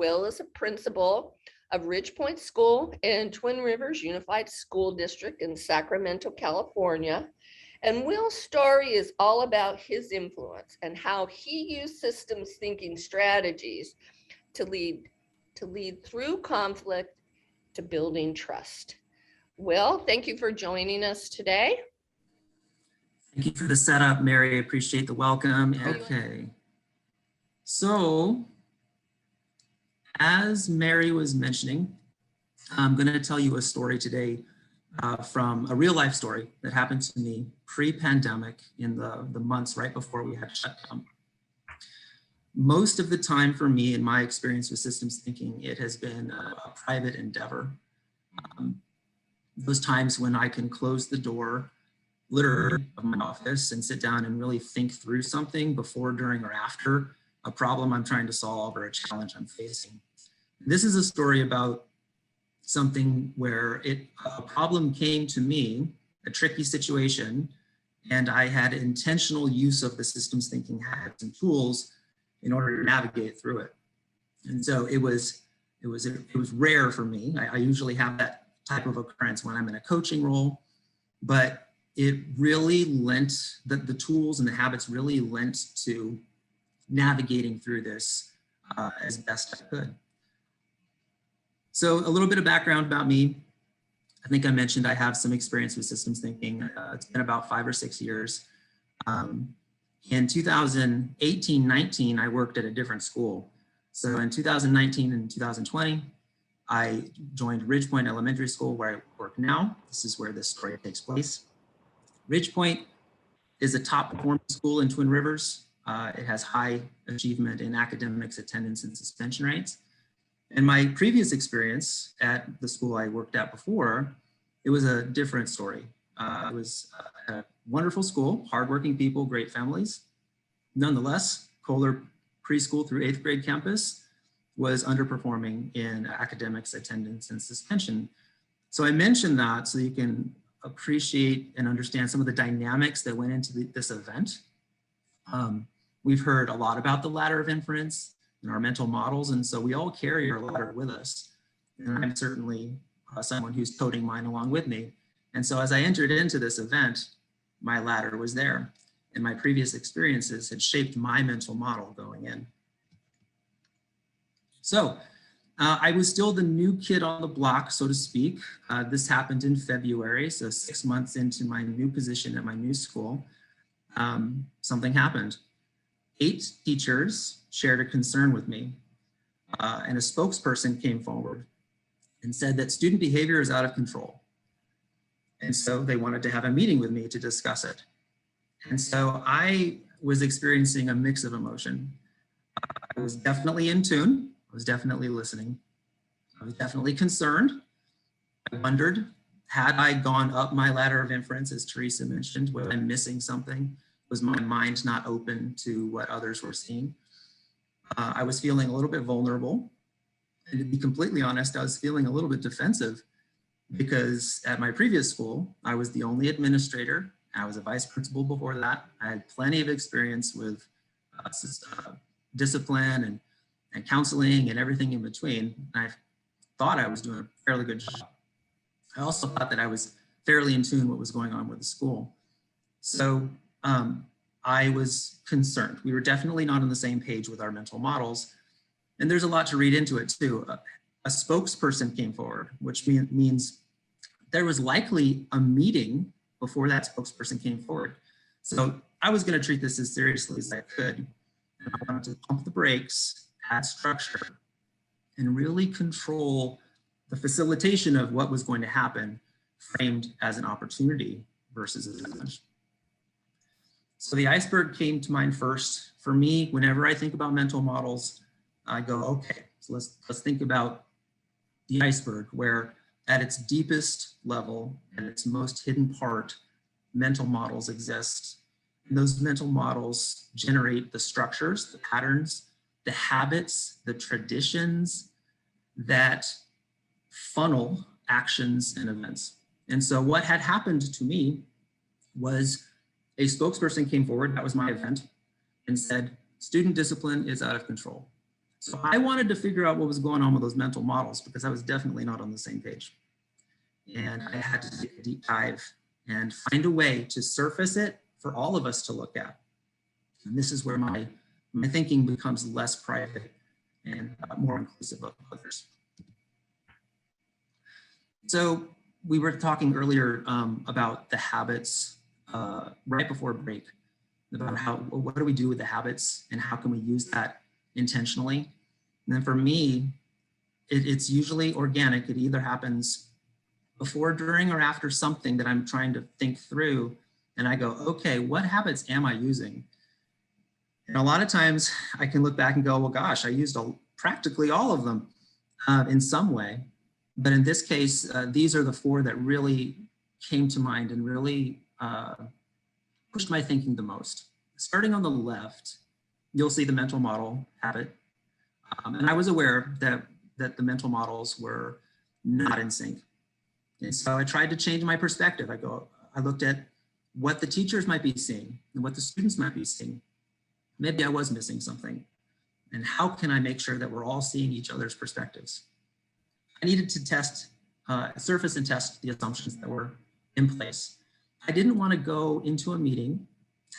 Will is a principal of Ridgepoint School in Twin Rivers Unified School District in Sacramento, California. And Will's story is all about his influence and how he used systems thinking strategies to lead through conflict to building trust. Will, thank you for joining us today. Thank you for the setup, Mary. I appreciate the welcome. Okay. So, as Mary was mentioning, I'm going to tell you a story today from a real life story that happened to me pre-pandemic in the months right before we had shut down. Most of the time for me, in my experience with systems thinking, it has been a private endeavor. Those times when I can close the door literally of my office and sit down and really think through something before, during, or after a problem I'm trying to solve or a challenge I'm facing. This is a story about something where a problem came to me, a tricky situation, and I had intentional use of the systems thinking habits and tools in order to navigate through it. And so it was rare for me. I usually have that type of occurrence when I'm in a coaching role, but it really lent, the tools and the habits really lent to navigating through this as best I could. So a little bit of background about me. I think I mentioned I have some experience with systems thinking. It's been about 5 or 6 years. In 2018-19, I worked at a different school. So in 2019 and 2020, I joined Ridgepoint Elementary School, where I work now. This is where this story takes place. Ridgepoint is a top performing school in Twin Rivers. It has high achievement in academics, attendance, and suspension rates. In my previous experience at the school I worked at before, it was a different story. It was a wonderful school, hardworking people, great families. Nonetheless, Kohler preschool through 8th grade campus was underperforming in academics, attendance, and suspension. So I mentioned that so you can appreciate and understand some of the dynamics that went into this event. We've heard a lot about the ladder of inference and our mental models, and so we all carry our ladder with us. And I'm certainly someone who's toting mine along with me. And so as I entered into this event, my ladder was there, and my previous experiences had shaped my mental model going in. So I was still the new kid on the block, so to speak. This happened in February, so 6 months into my new position at my new school, something happened. 8 teachers shared a concern with me, and a spokesperson came forward and said that student behavior is out of control. And so they wanted to have a meeting with me to discuss it. And so I was experiencing a mix of emotion. I was definitely in tune. I was definitely listening. I was definitely concerned. I wondered, had I gone up my ladder of inference, as Teresa mentioned, was I missing something? Was my mind not open to what others were seeing? I was feeling a little bit vulnerable. And to be completely honest, I was feeling a little bit defensive because at my previous school, I was the only administrator. I was a vice principal before that. I had plenty of experience with discipline and counseling and everything in between. And I thought I was doing a fairly good job. I also thought that I was fairly in tune with what was going on with the school. So I was concerned. We were definitely not on the same page with our mental models. And there's a lot to read into it too. A spokesperson came forward, which means there was likely a meeting before that spokesperson came forward. So I was going to treat this as seriously as I could. And I wanted to pump the brakes, add structure, and really control the facilitation of what was going to happen, framed as an opportunity versus a challenge. So the iceberg came to mind first. For me, whenever I think about mental models, I go, okay, so let's think about the iceberg, where at its deepest level and its most hidden part, mental models exist. And those mental models generate the structures, the patterns, the habits, the traditions that funnel actions and events. And so what had happened to me was a spokesperson came forward, that was my event, and said, student discipline is out of control. So I wanted to figure out what was going on with those mental models because I was definitely not on the same page. And I had to take a deep dive and find a way to surface it for all of us to look at. And this is where my thinking becomes less private and more inclusive of others. So we were talking earlier about the habits right before break, about what do we do with the habits and how can we use that intentionally. And then for me, it's usually organic. It either happens before, during, or after something that I'm trying to think through. And I go, okay, what habits am I using? And a lot of times I can look back and go, well, gosh, I used practically all of them in some way. But in this case, these are the 4 that really came to mind and really pushed my thinking the most. Starting on the left, you'll see the mental model habit. And I was aware that the mental models were not in sync. And so I tried to change my perspective. I looked at what the teachers might be seeing and what the students might be seeing. Maybe I was missing something. And how can I make sure that we're all seeing each other's perspectives? I needed to surface and test the assumptions that were in place. I didn't want to go into a meeting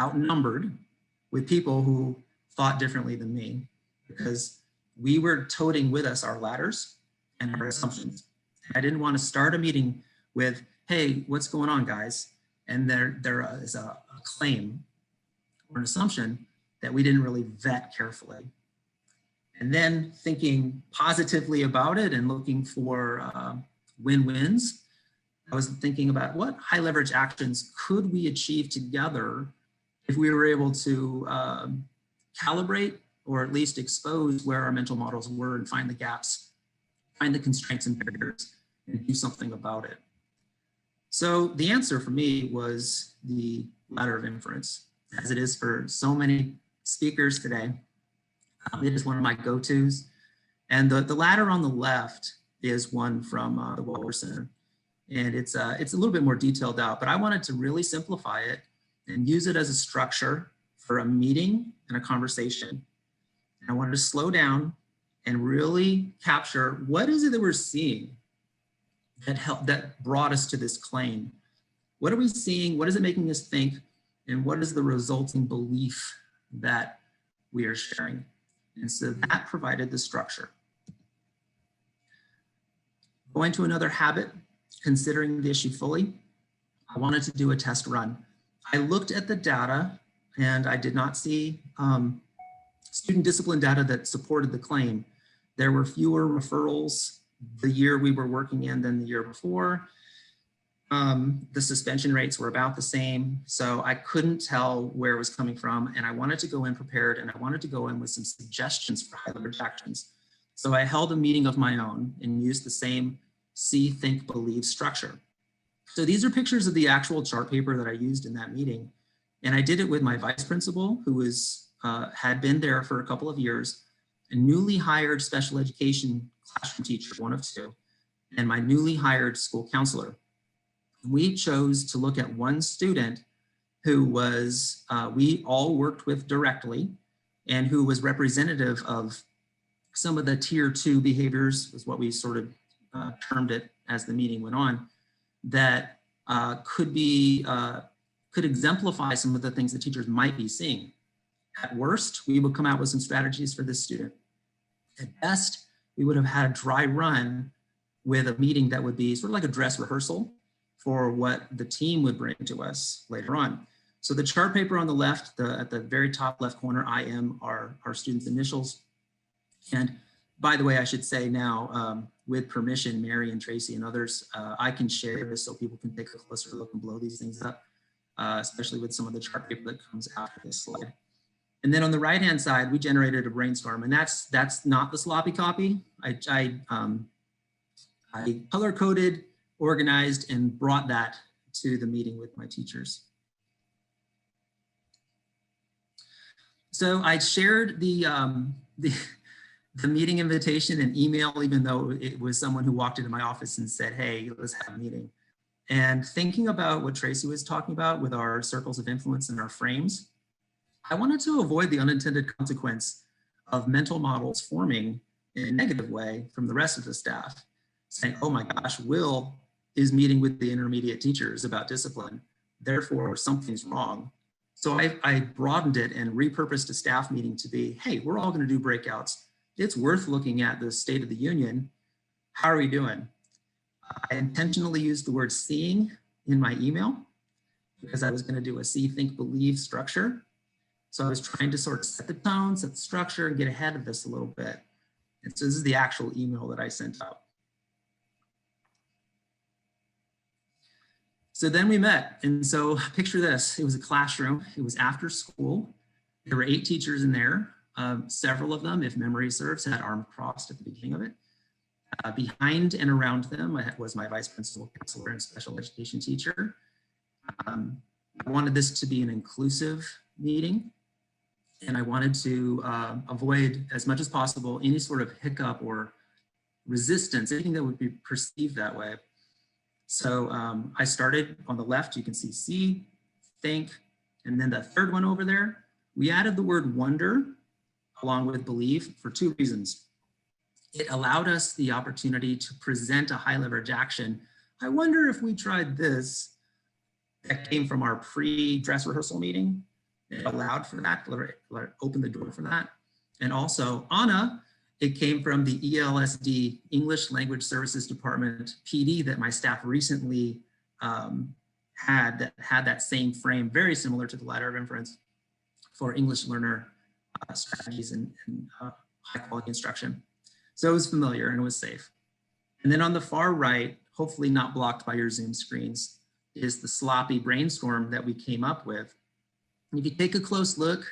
outnumbered with people who thought differently than me, because we were toting with us our ladders and our assumptions. I didn't want to start a meeting with, hey, what's going on, guys? And there is a claim or an assumption that we didn't really vet carefully. And then thinking positively about it and looking for win-wins, I was thinking about what high leverage actions could we achieve together if we were able to calibrate or at least expose where our mental models were and find the gaps, find the constraints and barriers, and do something about it. So the answer for me was the ladder of inference, as it is for so many speakers today. It is one of my go-tos. And the ladder on the left is one from the Wahlberg Center. And it's a little bit more detailed out, but I wanted to really simplify it and use it as a structure for a meeting and a conversation. And I wanted to slow down and really capture what is it that we're seeing that brought us to this claim. What are we seeing? What is it making us think? And what is the resulting belief that we are sharing? And so that provided the structure. Going to another habit, considering the issue fully, I wanted to do a test run. I looked at the data and I did not see student discipline data that supported the claim. There were fewer referrals the year we were working in than the year before. The suspension rates were about the same, so I couldn't tell where it was coming from, and I wanted to go in prepared, and I wanted to go in with some suggestions for high leverage actions. So I held a meeting of my own and used the same see, think, believe structure. So these are pictures of the actual chart paper that I used in that meeting, and I did it with my vice principal, who had been there for a couple of years, a newly hired special education classroom teacher, one of 2, and my newly hired school counselor. We chose to look at one student who was, we all worked with directly, and who was representative of some of the tier 2 behaviors, was what we sort of termed it as the meeting went on, that could exemplify some of the things that teachers might be seeing. At worst, we would come out with some strategies for this student. At best, we would have had a dry run with a meeting that would be sort of like a dress rehearsal for what the team would bring to us later on. So the chart paper on the left, at the very top left corner, IM are our students' initials. And by the way, I should say now, with permission, Mary and Tracy and others, I can share this so people can take a closer look and blow these things up, especially with some of the chart paper that comes after this slide. And then on the right-hand side, we generated a brainstorm, and that's not the sloppy copy. I color-coded, organized, and brought that to the meeting with my teachers. So I shared the meeting invitation and email, even though it was someone who walked into my office and said, hey, let's have a meeting. And thinking about what Tracy was talking about with our circles of influence and our frames, I wanted to avoid the unintended consequence of mental models forming in a negative way from the rest of the staff, saying, oh my gosh, Will is meeting with the intermediate teachers about discipline, therefore something's wrong. So I broadened it and repurposed a staff meeting to be, hey, we're all going to do breakouts. It's worth looking at the State of the Union. How are we doing? I intentionally used the word seeing in my email because I was going to do a see, think, believe structure. So I was trying to sort of set the tone, set the structure, and get ahead of this a little bit. And so this is the actual email that I sent out. So then we met, and so picture this, it was a classroom, it was after school. There were 8 teachers in there. Several of them, if memory serves, had arms crossed at the beginning of it. Behind and around them was my vice principal, counselor, and special education teacher. I wanted this to be an inclusive meeting, and I wanted to avoid as much as possible any sort of hiccup or resistance, anything that would be perceived that way. So I started on the left, you can see think, and then the third one over there, we added the word wonder along with believe for 2 reasons. It allowed us the opportunity to present a high leverage action. I wonder if we tried this. That came from our pre-dress rehearsal meeting. It allowed for that, opened the door for that. And also Anna, it came from the ELSD, English Language Services Department PD that my staff recently had that same frame, very similar to the ladder of inference for English learner strategies and high quality instruction. So it was familiar and it was safe. And then on the far right, hopefully not blocked by your Zoom screens, is the sloppy brainstorm that we came up with. And if you take a close look,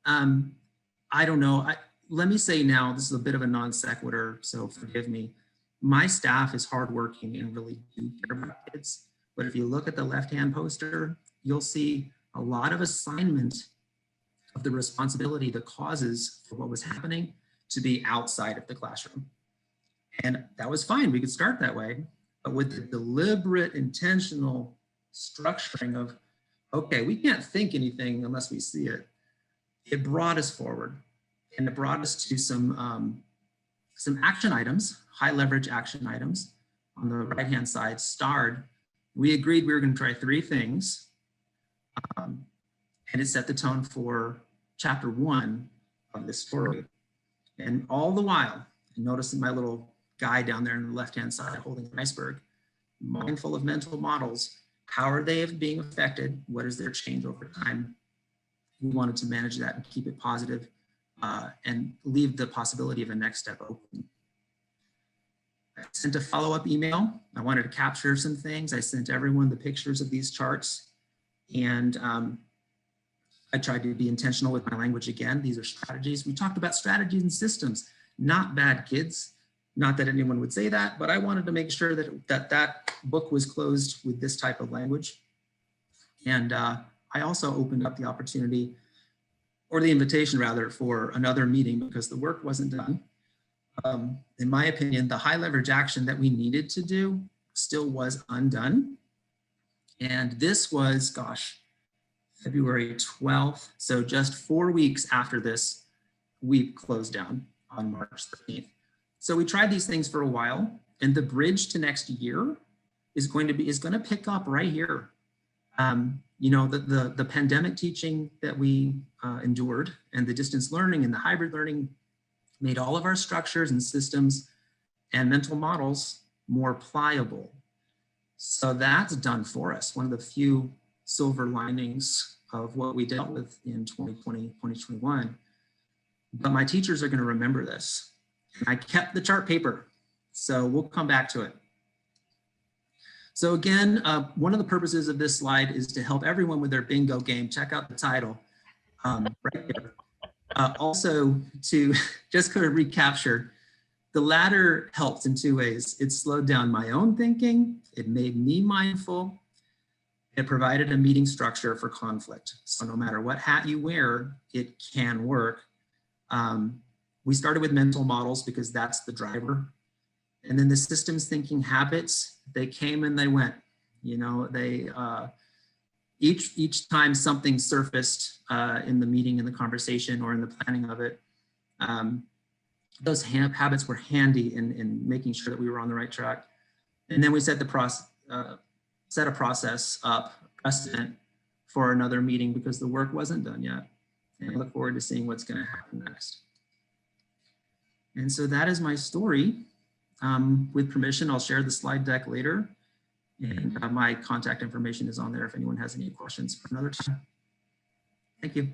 I don't know, let me say now, this is a bit of a non sequitur, so forgive me. My staff is hardworking and really do care about kids. But if you look at the left-hand poster, you'll see a lot of assignment of the responsibility, the causes for what was happening to be outside of the classroom. And that was fine, we could start that way. But with the deliberate, intentional structuring of, okay, we can't think anything unless we see it, it brought us forward. And it brought us to some action items, high leverage action items. On the right-hand side, starred, we agreed we were going to try 3 things. And it set the tone for chapter 1 of this story. And all the while, notice in my little guy down there on the left-hand side holding an iceberg, mindful of mental models, how are they being affected? What is their change over time? We wanted to manage that and keep it positive. And leave the possibility of a next step open. I sent a follow-up email. I wanted to capture some things. I sent everyone the pictures of these charts. And I tried to be intentional with my language again. These are strategies. We talked about strategies and systems, not bad kids. Not that anyone would say that, but I wanted to make sure that book was closed with this type of language. And I also opened up the opportunity, or the invitation rather, for another meeting because the work wasn't done. In my opinion, the high leverage action that we needed to do still was undone. And this was, gosh, February 12th. So just 4 weeks after this, we closed down on March 13th. So we tried these things for a while, and the bridge to next year is going to pick up right here. You know, the pandemic teaching that we endured and the distance learning and the hybrid learning made all of our structures and systems and mental models more pliable. So that's done for us. One of the few silver linings of what we dealt with in 2020, 2021. But my teachers are going to remember this. I kept the chart paper, so we'll come back to it. So again, one of the purposes of this slide is to help everyone with their bingo game. Check out the title right there. Also to just kind of recapture, the ladder helped in 2 ways. It slowed down my own thinking. It made me mindful. It provided a meeting structure for conflict. So no matter what hat you wear, it can work. We started with mental models because that's the driver. And then the systems thinking habits, they came and they went. You know, they each time something surfaced in the meeting, in the conversation, or in the planning of it, those habits were handy in making sure that we were on the right track. And then we set a process up, precedent for another meeting because the work wasn't done yet. And I look forward to seeing what's going to happen next. And so that is my story. With permission, I'll share the slide deck later. And my contact information is on there if anyone has any questions for another time. Thank you.